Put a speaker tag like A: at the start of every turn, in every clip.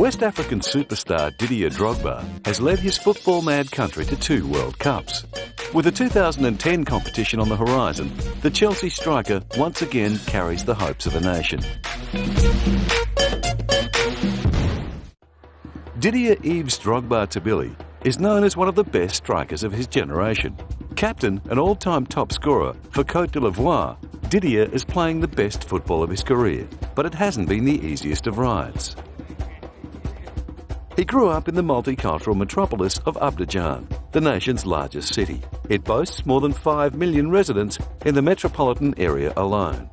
A: West African superstar Didier Drogba has led his football-mad country to 2 World Cups. With the 2010 competition on the horizon, the Chelsea striker once again carries the hopes of a nation. Didier Yves Drogba Tabili is known as one of the best strikers of his generation. Captain and all-time top scorer for Côte d'Ivoire, Didier is playing the best football of his career, but it hasn't been the easiest of rides. He grew up in the multicultural metropolis of Abidjan, the nation's largest city. It boasts more than 5 million residents in the metropolitan area alone.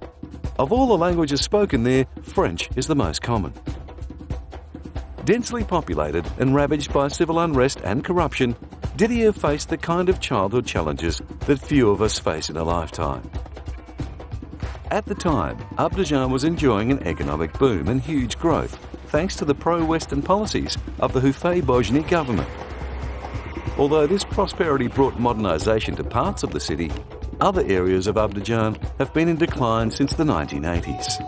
A: Of all the languages spoken there, French is the most common. Densely populated and ravaged by civil unrest and corruption, Didier faced the kind of childhood challenges that few of us face in a lifetime. At the time, Abidjan was enjoying an economic boom and huge growth, thanks to the pro-Western policies of the Houphouët-Boigny government. Although this prosperity brought modernisation to parts of the city, other areas of Abidjan have been in decline since the 1980s.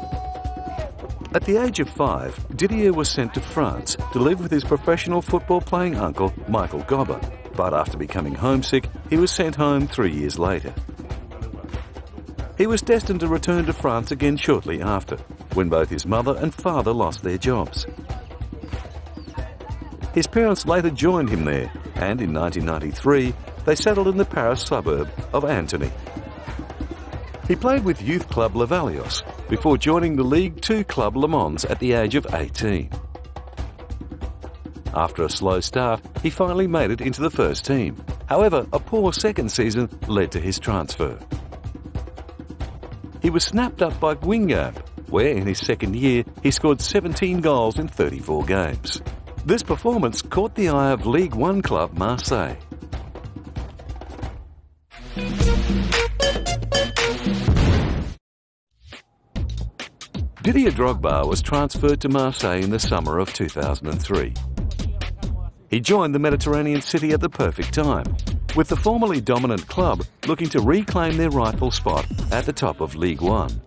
A: At the age of 5, Didier was sent to France to live with his professional football-playing uncle, Michael Gobba, but after becoming homesick, he was sent home 3 years later. He was destined to return to France again shortly after, when both his mother and father lost their jobs. His parents later joined him there, and in 1993, they settled in the Paris suburb of Antony. He played with youth club Le Valios before joining the League Two club Le Mans at the age of 18. After a slow start, he finally made it into the first team. However, a poor second season led to his transfer. He was snapped up by Guingamp, where in his second year he scored 17 goals in 34 games. This performance caught the eye of League One club Marseille. Didier Drogba was transferred to Marseille in the summer of 2003. He joined the Mediterranean city at the perfect time, with the formerly dominant club looking to reclaim their rightful spot at the top of League One.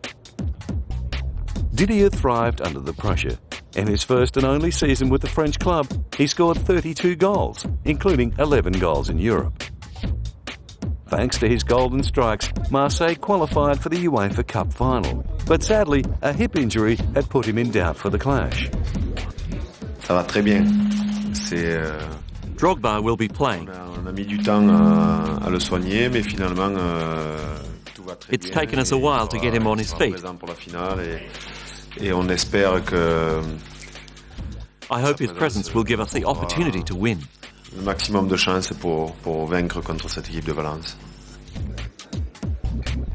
A: Didier thrived under the pressure. In his first and only season with the French club, he scored 32 goals, including 11 goals in Europe. Thanks to his golden strikes, Marseille qualified for the UEFA Cup final. But sadly, a hip injury had put him in doubt for the clash.
B: Ça va très bien.
C: Drogba will be playing.
B: On a mis du temps à le soigner, mais finalement tout va très bien.
C: It's taken us a while to get him on his feet.
B: Et on espère que
C: I hope his presence will give us the opportunity to win.
B: Le maximum de chances pour vaincre contre cette équipe de Valence.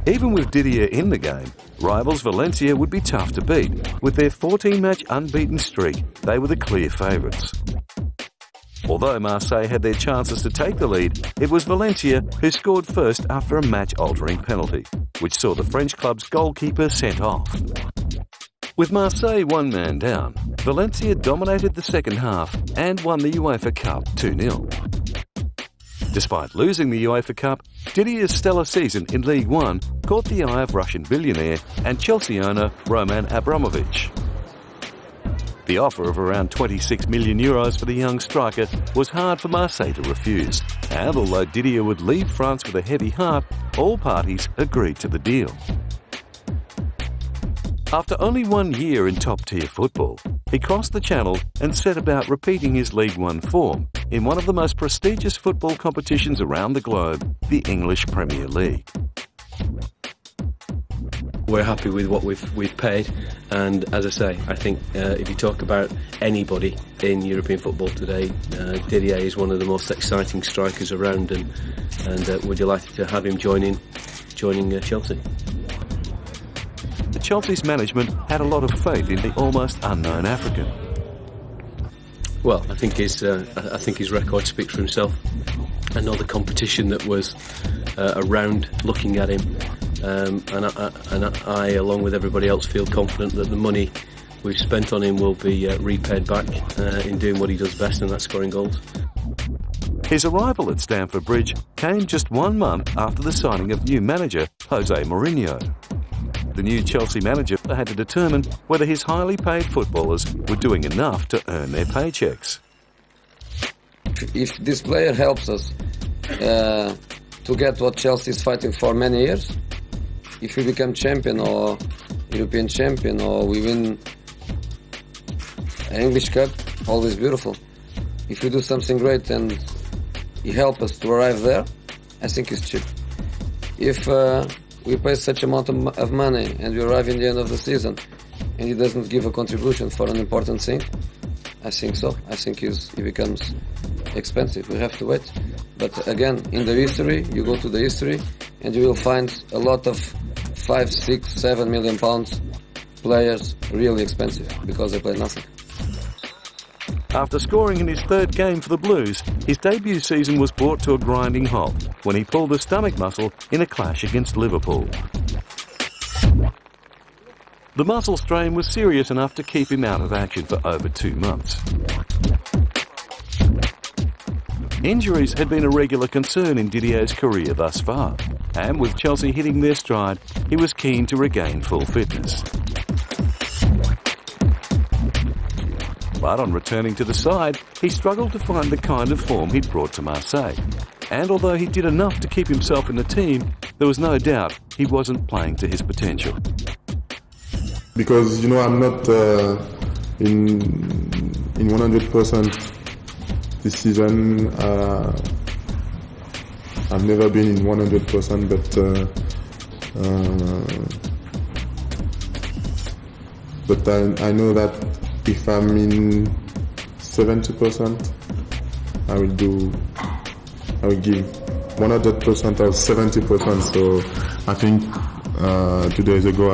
A: Even with Didier in the game, rivals Valencia would be tough to beat. With their 14-match unbeaten streak, they were the clear favourites. Although Marseille had their chances to take the lead, it was Valencia who scored first after a match-altering penalty, which saw the French club's goalkeeper sent off. With Marseille one man down, Valencia dominated the second half and won the UEFA Cup 2-0. Despite losing the UEFA Cup, Didier's stellar season in League One caught the eye of Russian billionaire and Chelsea owner Roman Abramovich. The offer of around €26 million for the young striker was hard for Marseille to refuse, and although Didier would leave France with a heavy heart, all parties agreed to the deal. After only 1 year in top-tier football, he crossed the channel and set about repeating his League One form in one of the most prestigious football competitions around the globe, the English Premier League.
D: We're happy with what we've paid, and as I say, I think if you talk about anybody in European football today, Didier is one of the most exciting strikers around, and we're delighted to have him joining Chelsea.
A: The Chelsea's management had a lot of faith in the almost unknown African.
D: Well, I think his record speaks for himself. I know the competition that was around looking at him, and I, along with everybody else, feel confident that the money we've spent on him will be repaid back in doing what he does best, and that's scoring goals.
A: His arrival at Stamford Bridge came just 1 month after the signing of new manager Jose Mourinho. The new Chelsea manager had to determine whether his highly paid footballers were doing enough to earn their paychecks.
E: If this player helps us to get what Chelsea is fighting for many years, if we become champion or European champion or we win an English Cup, always beautiful. If we do something great and he helps us to arrive there, I think it's cheap. If we pay such amount of money and we arrive in the end of the season and he doesn't give a contribution for an important thing, I think so. I think he becomes expensive. We have to wait. But again, in the history, you go to the history and you will find a lot of 5, 6, 7 million pounds players really expensive because they play nothing.
A: After scoring in his third game for the Blues, his debut season was brought to a grinding halt when he pulled a stomach muscle in a clash against Liverpool. The muscle strain was serious enough to keep him out of action for over 2 months. Injuries had been a regular concern in Didier's career thus far, and with Chelsea hitting their stride, he was keen to regain full fitness. But on returning to the side, he struggled to find the kind of form he'd brought to Marseille. And although he did enough to keep himself in the team, there was no doubt he wasn't playing to his potential.
F: Because, you know, I'm not in 100% this season. I've never been in 100%, but I know that if I'm in 70%, I will give 100% or 70%. So I think 2 days ago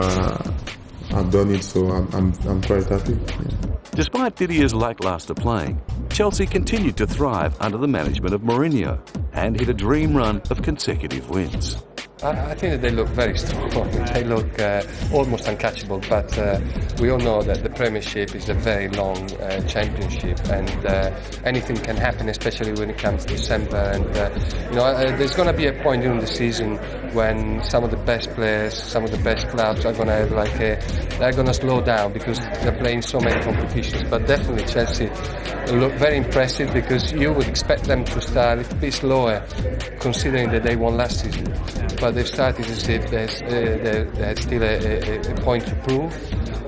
F: I've done it, so I'm quite happy. Yeah.
A: Despite Didier's lacklustre playing, Chelsea continued to thrive under the management of Mourinho and hit a dream run of consecutive wins.
G: I think that they look very strong. They look almost uncatchable, but we all know that the Premiership is a very long championship, and anything can happen, especially when it comes to December. And there's going to be a point during the season when some of the best players, some of the best clubs are going to have they're going to slow down because they're playing so many competitions. But definitely Chelsea look very impressive because you would expect them to start a little bit slower, considering that they won last season. But they've started as if there's still a point to prove,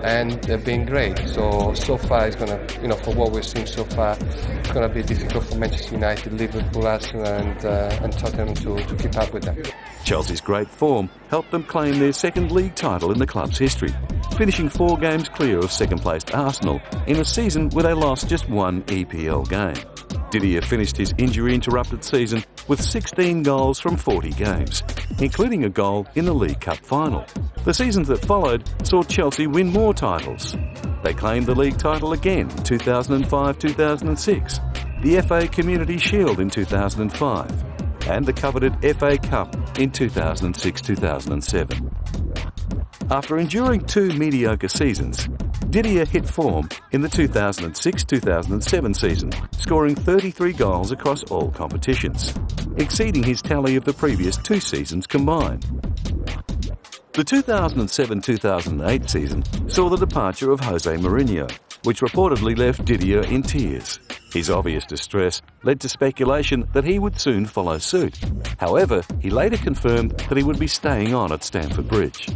G: and they've been great. So far it's going to, for what we've seen so far, it's going to be difficult for Manchester United, Liverpool, Arsenal and Tottenham to keep up with them.
A: Chelsea's great form helped them claim their second league title in the club's history, finishing 4 games clear of second-placed Arsenal in a season where they lost just 1 EPL game. Didier finished his injury-interrupted season with 16 goals from 40 games, including a goal in the League Cup final. The seasons that followed saw Chelsea win more titles. They claimed the league title again in 2005-2006, the FA Community Shield in 2005, and the coveted FA Cup in 2006-2007. After enduring 2 mediocre seasons, Didier hit form in the 2006-2007 season, scoring 33 goals across all competitions, exceeding his tally of the previous 2 seasons combined. The 2007-2008 season saw the departure of Jose Mourinho, which reportedly left Didier in tears. His obvious distress led to speculation that he would soon follow suit. However, he later confirmed that he would be staying on at Stamford Bridge.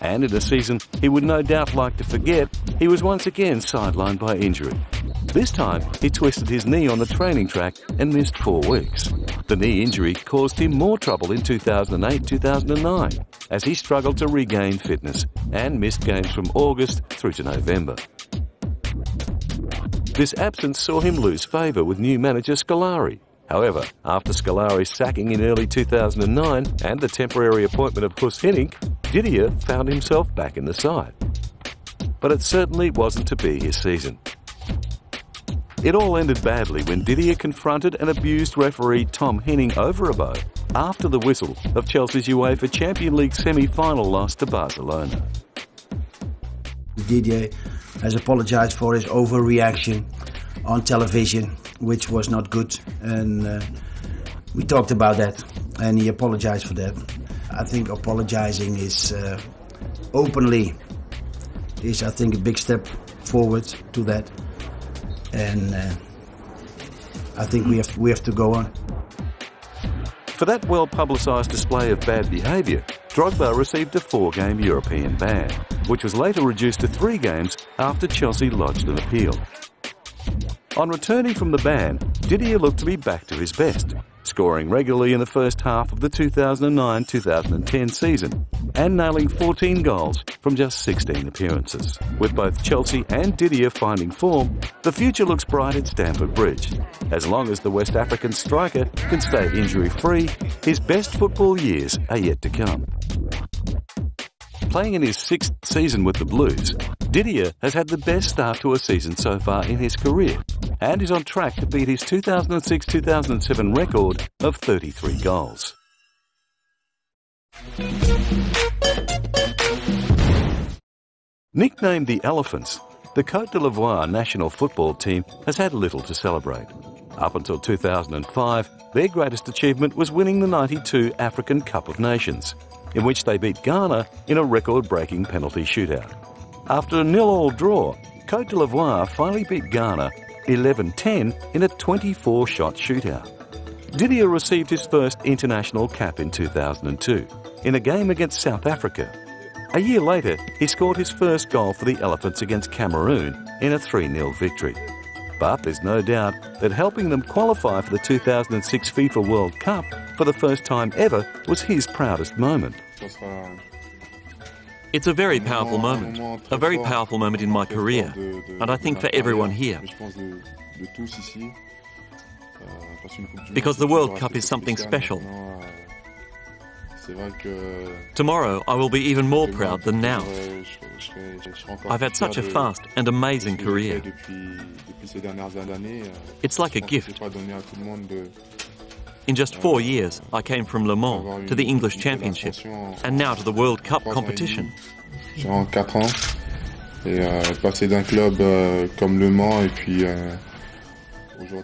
A: And in a season he would no doubt like to forget, he was once again sidelined by injury. This time, he twisted his knee on the training track and missed 4 weeks. The knee injury caused him more trouble in 2008-2009, as he struggled to regain fitness and missed games from August through to November. This absence saw him lose favour with new manager Scolari. However, after Scolari's sacking in early 2009 and the temporary appointment of Guus Hiddink, Didier found himself back in the side. But it certainly wasn't to be his season. It all ended badly when Didier confronted and abused referee Tom Henning Overabo after the whistle of Chelsea's UEFA Champions League semi-final loss to Barcelona.
H: Didier has apologized for his overreaction on television, which was not good, and we talked about that, and he apologized for that. I think apologizing is openly is, I think, a big step forward to that, and I think we have to go on.
A: For that well-publicised display of bad behaviour, Drogba received a 4-game European ban, which was later reduced to 3 games after Chelsea lodged an appeal. On returning from the ban, Didier looked to be back to his best, scoring regularly in the first half of the 2009-2010 season and nailing 14 goals from just 16 appearances. With both Chelsea and Didier finding form, the future looks bright at Stamford Bridge. As long as the West African striker can stay injury-free, his best football years are yet to come. Playing in his 6th season with the Blues, Didier has had the best start to a season so far in his career and is on track to beat his 2006-2007 record of 33 goals. Nicknamed the Elephants, the Côte d'Ivoire national football team has had little to celebrate. Up until 2005, their greatest achievement was winning the '92 African Cup of Nations, in which they beat Ghana in a record-breaking penalty shootout. After a 0-0 draw, Côte d'Ivoire finally beat Ghana 11-10 in a 24-shot shootout. Didier received his first international cap in 2002 in a game against South Africa. A year later, he scored his first goal for the Elephants against Cameroon in a 3-0 victory. But there's no doubt that helping them qualify for the 2006 FIFA World Cup for the first time ever was his proudest moment.
C: It's a very powerful moment in my career, and I think for everyone here. Because the World Cup is something special. Tomorrow I will be even more proud than now. I've had such a fast and amazing career. It's like a gift. In just 4 years, I came from Le Mans to the English Championship and now to the World Cup competition.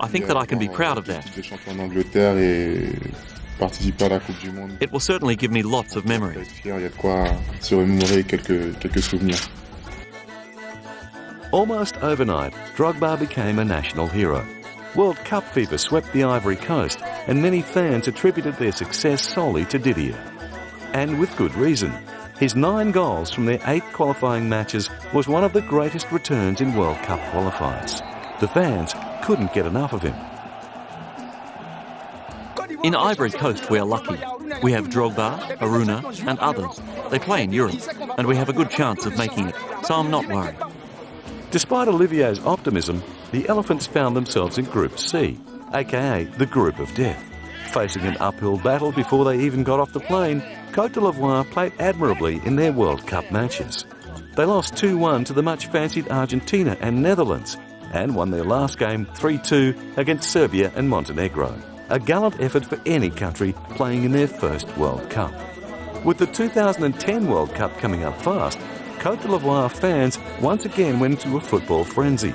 F: I
C: think that I can be proud of that. It will certainly give me lots of memories.
A: Almost overnight, Drogba became a national hero. World Cup fever swept the Ivory Coast, and many fans attributed their success solely to Didier. And with good reason. His 9 goals from their 8 qualifying matches was one of the greatest returns in World Cup qualifiers. The fans couldn't get enough of him.
C: In Ivory Coast we are lucky. We have Drogba, Aruna and others. They play in Europe, and we have a good chance of making it, so I'm not worried.
A: Despite Olivier's optimism, the Elephants found themselves in Group C, aka the Group of Death. Facing an uphill battle before they even got off the plane, Côte d'Ivoire played admirably in their World Cup matches. They lost 2-1 to the much-fancied Argentina and Netherlands, and won their last game 3-2 against Serbia and Montenegro. A gallant effort for any country playing in their first World Cup. With the 2010 World Cup coming up fast, Côte d'Ivoire fans once again went into a football frenzy.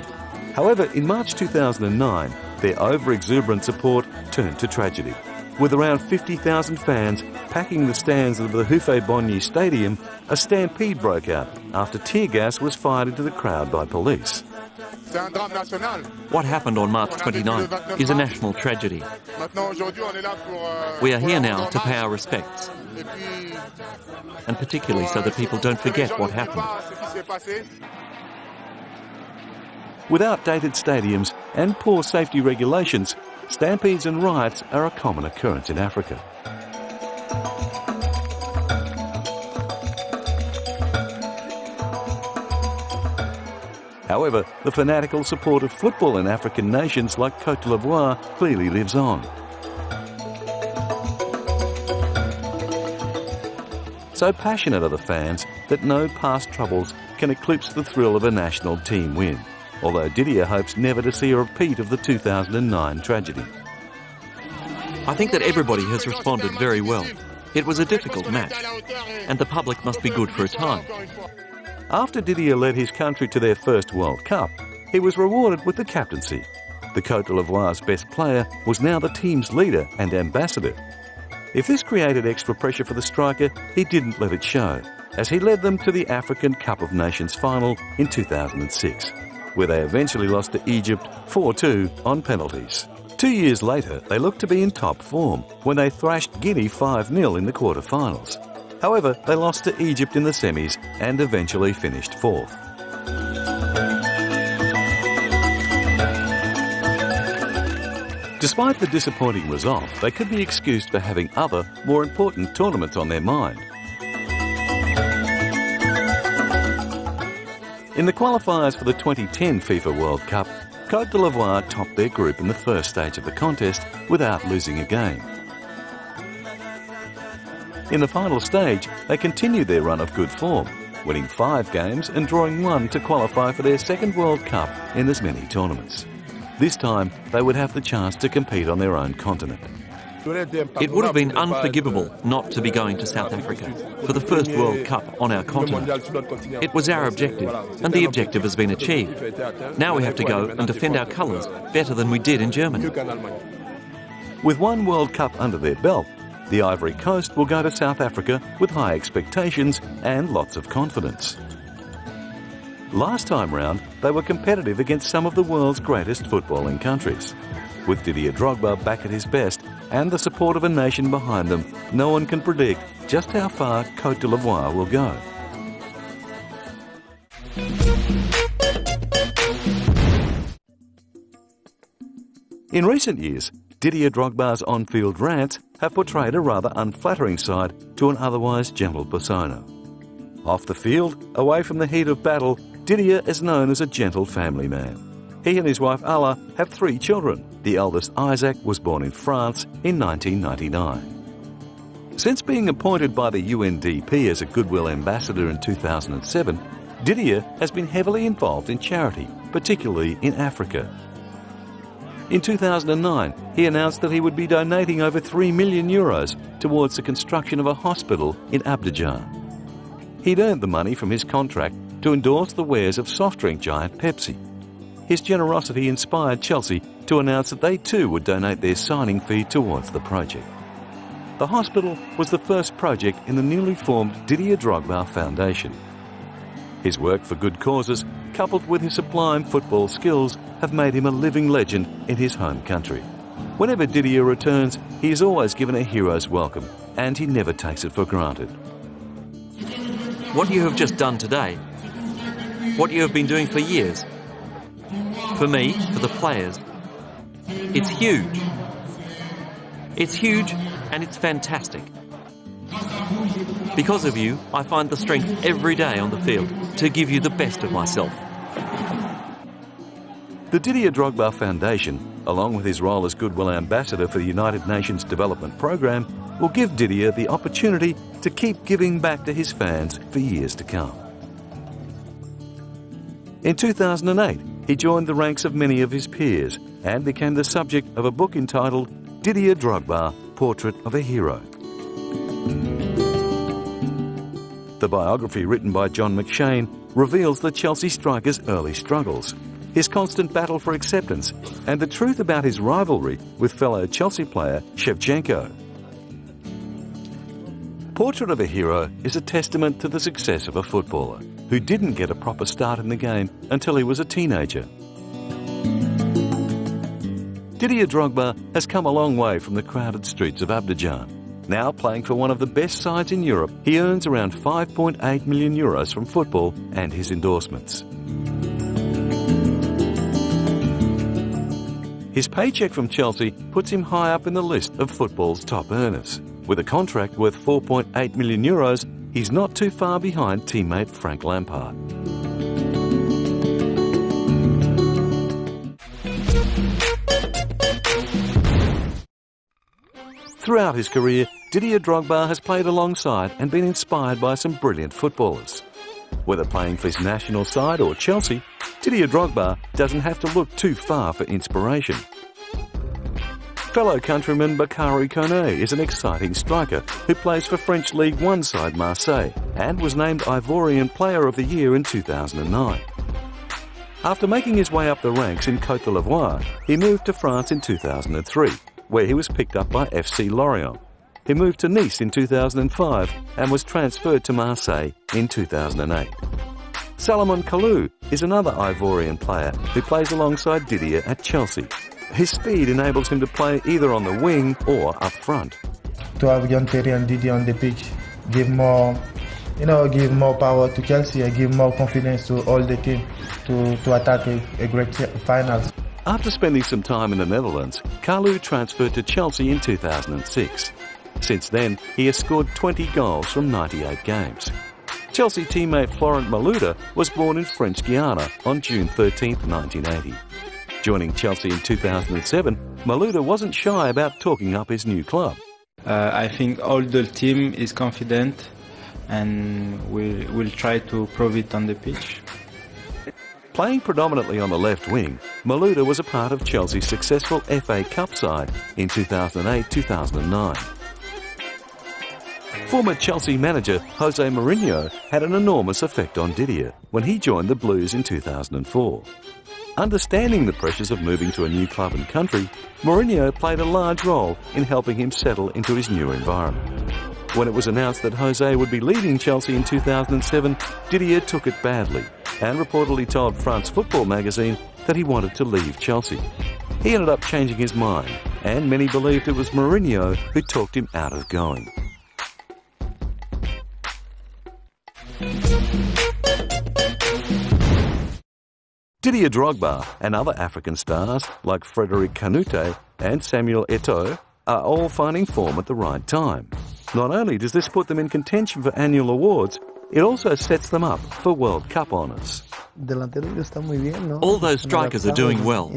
A: However, in March 2009, their over-exuberant support turned to tragedy. With around 50,000 fans packing the stands of the Houphouët-Boigny Stadium, a stampede broke out after tear gas was fired into the crowd by police.
C: What happened on March 29th is a national tragedy. We are here now to pay our respects, and particularly so that people don't forget what happened.
A: With outdated stadiums and poor safety regulations, stampedes and riots are a common occurrence in Africa. However, the fanatical support of football in African nations like Côte d'Ivoire clearly lives on. So passionate are the fans that no past troubles can eclipse the thrill of a national team win, although Didier hopes never to see a repeat of the 2009 tragedy.
C: I think that everybody has responded very well. It was a difficult match, and the public must be good for a time.
A: After Didier led his country to their first World Cup, he was rewarded with the captaincy. The Côte d'Ivoire's best player was now the team's leader and ambassador. If this created extra pressure for the striker, he didn't let it show, as he led them to the African Cup of Nations final in 2006, where they eventually lost to Egypt 4-2 on penalties. 2 years later, they looked to be in top form when they thrashed Guinea 5-0 in the quarter-finals. However, they lost to Egypt in the semis and eventually finished fourth. Despite the disappointing result, they could be excused for having other, more important tournaments on their mind. In the qualifiers for the 2010 FIFA World Cup, Côte d'Ivoire topped their group in the first stage of the contest without losing a game. In the final stage, they continued their run of good form, winning 5 games and drawing 1 to qualify for their second World Cup in as many tournaments. This time, they would have the chance to compete on their own continent.
C: It would have been unforgivable not to be going to South Africa for the first World Cup on our continent. It was our objective, and the objective has been achieved. Now we have to go and defend our colours better than we did in Germany.
A: With 1 World Cup under their belt, the Ivory Coast will go to South Africa with high expectations and lots of confidence. Last time round, they were competitive against some of the world's greatest footballing countries. With Didier Drogba back at his best and the support of a nation behind them, no one can predict just how far Côte d'Ivoire will go. In recent years, Didier Drogba's on-field rants have portrayed a rather unflattering side to an otherwise gentle persona. Off the field, away from the heat of battle, Didier is known as a gentle family man. He and his wife Ala have 3 children. The eldest, Isaac, was born in France in 1999. Since being appointed by the UNDP as a Goodwill Ambassador in 2007, Didier has been heavily involved in charity, particularly in Africa. In 2009, he announced that he would be donating over €3 million towards the construction of a hospital in Abidjan. He'd earned the money from his contract to endorse the wares of soft drink giant Pepsi. His generosity inspired Chelsea to announce that they too would donate their signing fee towards the project. The hospital was the first project in the newly formed Didier Drogba Foundation. His work for good causes, coupled with his sublime football skills, have made him a living legend in his home country. Whenever Didier returns, he is always given a hero's welcome, and he never takes it for granted.
C: What you have just done today, what you have been doing for years, for me, for the players, it's huge. It's huge and it's fantastic. Because of you, I find the strength every day on the field to give you the best of myself.
A: The Didier Drogba Foundation, along with his role as Goodwill Ambassador for the United Nations Development Programme, will give Didier the opportunity to keep giving back to his fans for years to come. In 2008, he joined the ranks of many of his peers and became the subject of a book entitled Didier Drogba, Portrait of a Hero. The biography written by John McShane reveals the Chelsea striker's early struggles, his constant battle for acceptance, and the truth about his rivalry with fellow Chelsea player Shevchenko. Portrait of a Hero is a testament to the success of a footballer who didn't get a proper start in the game until he was a teenager. Didier Drogba has come a long way from the crowded streets of Abidjan. Now playing for one of the best sides in Europe, he earns around €5.8 million from football and his endorsements. His paycheck from Chelsea puts him high up in the list of football's top earners. With a contract worth €4.8 million, he's not too far behind teammate Frank Lampard. Throughout his career, Didier Drogba has played alongside and been inspired by some brilliant footballers. Whether playing for his national side or Chelsea, Didier Drogba doesn't have to look too far for inspiration. Fellow countryman Bakary Koné is an exciting striker who plays for French League One side Marseille and was named Ivorian Player of the Year in 2009. After making his way up the ranks in Côte d'Ivoire, he moved to France in 2003, where he was picked up by FC Lorient. He moved to Nice in 2005 and was transferred to Marseille in 2008. Salomon Kalou is another Ivorian player who plays alongside Didier at Chelsea. His speed enables him to play either on the wing or up front.
I: To have John Terry and Didier on the pitch give more power to Chelsea and give more confidence to all the team to attack a great finals.
A: After spending some time in the Netherlands, Kalou transferred to Chelsea in 2006. Since then, he has scored 20 goals from 98 games. Chelsea teammate Florent Malouda was born in French Guiana on June 13, 1980. Joining Chelsea in 2007, Malouda wasn't shy about talking up his new club.
J: I think all the team is confident and we'll try to prove it on the pitch.
A: Playing predominantly on the left wing, Malouda was a part of Chelsea's successful FA Cup side in 2008-2009. Former Chelsea manager Jose Mourinho had an enormous effect on Didier when he joined the Blues in 2004. Understanding the pressures of moving to a new club and country, Mourinho played a large role in helping him settle into his new environment. When it was announced that Jose would be leaving Chelsea in 2007, Didier took it badly and reportedly told France Football magazine that he wanted to leave Chelsea. He ended up changing his mind, and many believed it was Mourinho who talked him out of going. Didier Drogba and other African stars like Frédéric Kanouté and Samuel Eto'o are all finding form at the right time. Not only does this put them in contention for annual awards, it also sets them up for World Cup honours.
C: All those strikers are doing well.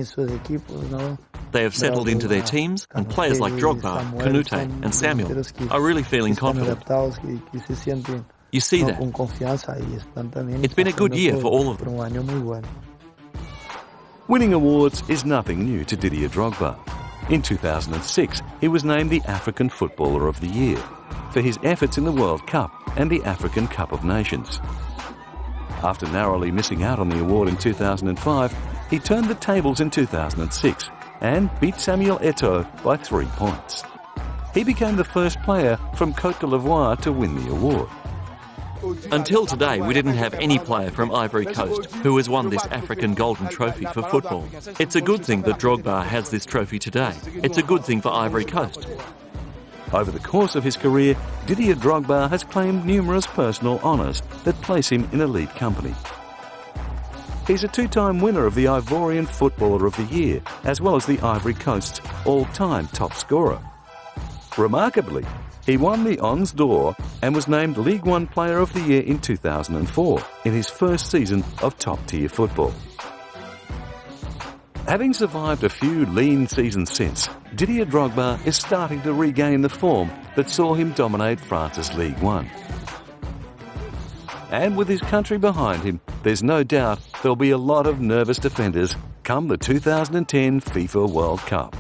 C: They have settled into their teams, and players like Drogba, Kanouté and Samuel are really feeling confident. You see that? It's been a good year for all of them.
A: Winning awards is nothing new to Didier Drogba. In 2006, he was named the African Footballer of the Year for his efforts in the World Cup and the African Cup of Nations. After narrowly missing out on the award in 2005, he turned the tables in 2006 and beat Samuel Eto'o by 3 points. He became the first player from Côte d'Ivoire to win the award.
C: Until today, we didn't have any player from Ivory Coast who has won this African Golden Trophy for football. It's a good thing that Drogba has this trophy today. It's a good thing for Ivory Coast.
A: Over the course of his career, Didier Drogba has claimed numerous personal honours that place him in elite company. He's a two-time winner of the Ivorian Footballer of the Year, as well as the Ivory Coast's all-time top scorer. Remarkably, he won the Ons d'Or and was named League One Player of the Year in 2004, in his first season of top-tier football. Having survived a few lean seasons since, Didier Drogba is starting to regain the form that saw him dominate France's League One. And with his country behind him, there's no doubt there'll be a lot of nervous defenders come the 2010 FIFA World Cup.